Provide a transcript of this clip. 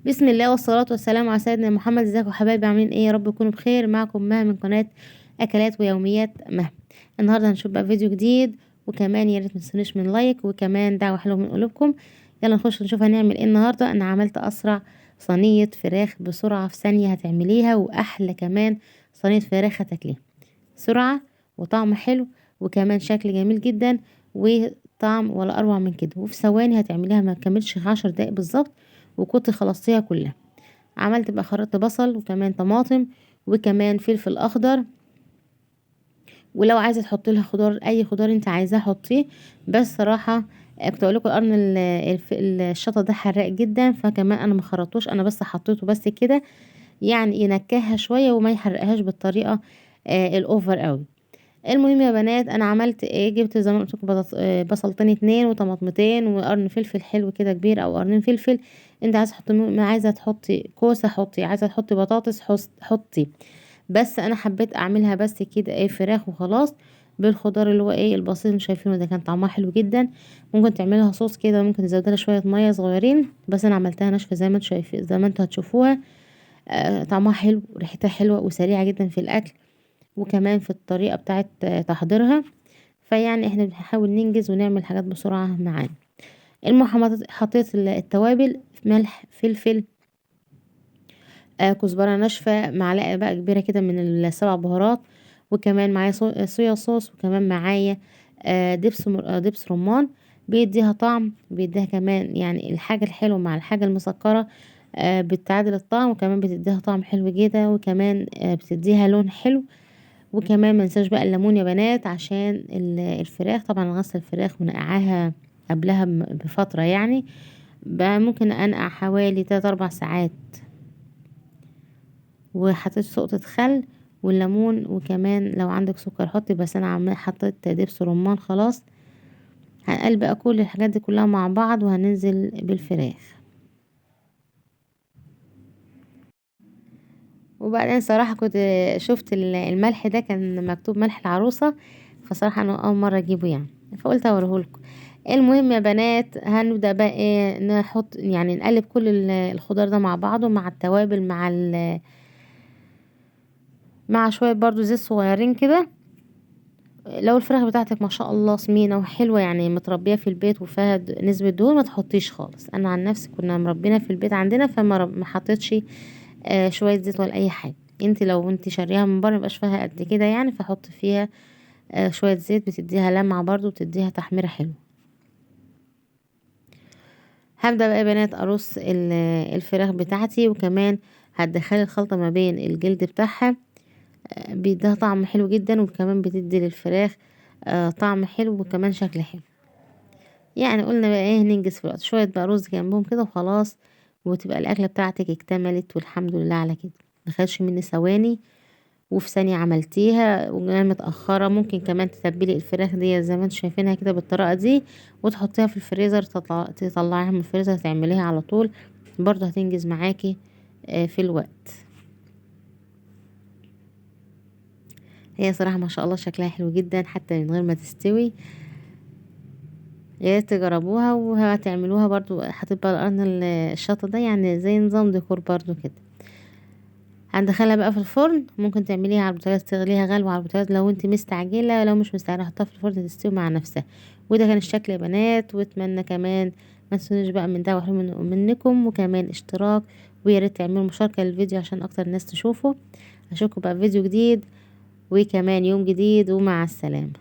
بسم الله والصلاة والسلام على سيدنا محمد. ازيكم يا حبايبي، عاملين ايه؟ يا رب تكونوا بخير. معكم مها من قناة اكلات ويوميات مها. النهارده هنشوف بقى فيديو جديد، وكمان يا ريت متنسونيش من لايك، وكمان دعوة حلوة من قلوبكم. يلا نخش نشوف هنعمل ايه النهارده. انا عملت اسرع صينية فراخ بسرعة، في ثانية هتعمليها، واحلى كمان صينية فراخ هتاكليها. سرعة وطعم حلو، وكمان شكل جميل جدا، وطعم ولا اروع من كده. وفي ثواني هتعمليها، ما تكملش 10 دقايق بالظبط وكنت خلصتيها كلها. عملت بقى، خرطت بصل وكمان طماطم وكمان فلفل اخضر، ولو عايزه تحطي لها خضار، اي خضار انت عايزاه حطيه. بس صراحه كنت اقول لكم القرن الشطه ده حراق جدا، فكمان انا ما خرطوش، انا بس حطيته بس كده، يعني ينكهها شويه وما يحرقهاش بالطريقه الاوفر قوي. المهم يا بنات، انا عملت ايه؟ جبت زي ما قلت لكم بصلتين اتنين وطماطمتين وقرن فلفل حلو كده كبير، او قرنين فلفل. انت عايزه تحطي، ما عايزه تحطي كوسه حطي، عايزه تحطي بطاطس حطي. بس انا حبيت اعملها بس كده ايه، فراخ وخلاص، بالخضار اللي هو ايه البسيط اللي شايفينه ده. كان طعمها حلو جدا. ممكن تعملها صوص كده، ممكن تزودي لها شويه ميه صغيرين، بس انا عملتها ناشفه زي ما انتوا شايفين، زي ما انتوا هتشوفوها. طعمها حلو وريحتها حلوه وسريعه جدا في الاكل، وكمان في الطريقة بتاعت تحضيرها. فيعني احنا بنحاول ننجز ونعمل حاجات بسرعة معانا. المهم حطيت التوابل: ملح، فلفل، كزبرة ناشفة، معلقة بقى كبيرة كده من السبع بهارات، وكمان معايا صويا صوص، وكمان معايا دبس رمان. بيديها طعم، بيديها كمان يعني الحاجة الحلوة مع الحاجة المسكرة، بتعادل الطعم، وكمان بتديها طعم حلو جدا، وكمان بتديها لون حلو. وكمان منساش بقى الليمون يا بنات، عشان الفراخ طبعا غسل الفراخ ونقعها قبلها بفترة يعني. بقى ممكن انقع حوالي 3 4 ساعات. وحطيت نقطة خل والليمون، وكمان لو عندك سكر حطي، بس انا حطيت دبس رمان خلاص. هنقلب بقى كل الحاجات دي كلها مع بعض، وهننزل بالفراخ. وبعدين صراحة كنت شفت الملح ده كان مكتوب ملح العروسة، فصراحة انا اول مرة اجيبه يعني، فقلت اوريهولكم. المهم يا بنات، هنبدأ بقى ايه، نحط يعني نقلب كل الخضار ده مع بعضه، مع التوابل، مع شوية برضو زيت صغيرين كده. لو الفراخ بتاعتك ما شاء الله سمينة وحلوة، يعني متربية في البيت وفيها نسبة دهون، ما تحطيش خالص. انا عن نفسي كنا مربينا في البيت عندنا، فما ما حطيتش شوية زيت ولا اي حاجة. انت لو انت شاريها من بره مبقاش فيها قد كده يعني، فحط فيها شوية زيت، بتديها لمعة برضو، بتديها تحميرة حلوة. هبدأ بقى يا بنات ارص الفراخ بتاعتي، وكمان هتدخلي الخلطة ما بين الجلد بتاعها، بيديها طعم حلو جدا، وكمان بتدي للفراخ طعم حلو، وكمان شكل حلو. يعني قلنا بقى ايه، ننجز في الوقت، شوية بقى رز جنبهم كده وخلاص، وتبقى الأكلة بتاعتك اكتملت، والحمد لله على كده. مخدش مني ثواني، وفي ثانية عملتيها. وجايه متأخرة، ممكن كمان تتبلي الفراخ دي زي ما انتوا شايفينها كده بالطريقة دي، وتحطيها في الفريزر، تطلعيها من الفريزر تعمليها على طول، برضه هتنجز معاكي في الوقت. هي صراحة ما شاء الله شكلها حلو جدا حتى من غير ما تستوي. يا ريت تجربوها وهتعملوها برضو، هتبقى القرن الشطة ده يعني زي نظام ديكور برضو كده. هندخلها بقى في الفرن، ممكن تعمليها على البوتاجاز، تغليها غلوة على البوتاجاز لو انت مستعجلة، لو مش مستعجلة حطها في الفرن تستوي مع نفسها. وده كان الشكل يا بنات، واتمنى كمان ما تنسونيش بقى من دعوة حلوة منكم، وكمان اشتراك، ويا ريت تعملوا مشاركة للفيديو عشان اكتر الناس تشوفه. اشوفكم بقى في فيديو جديد، وكمان يوم جديد، ومع السلامة.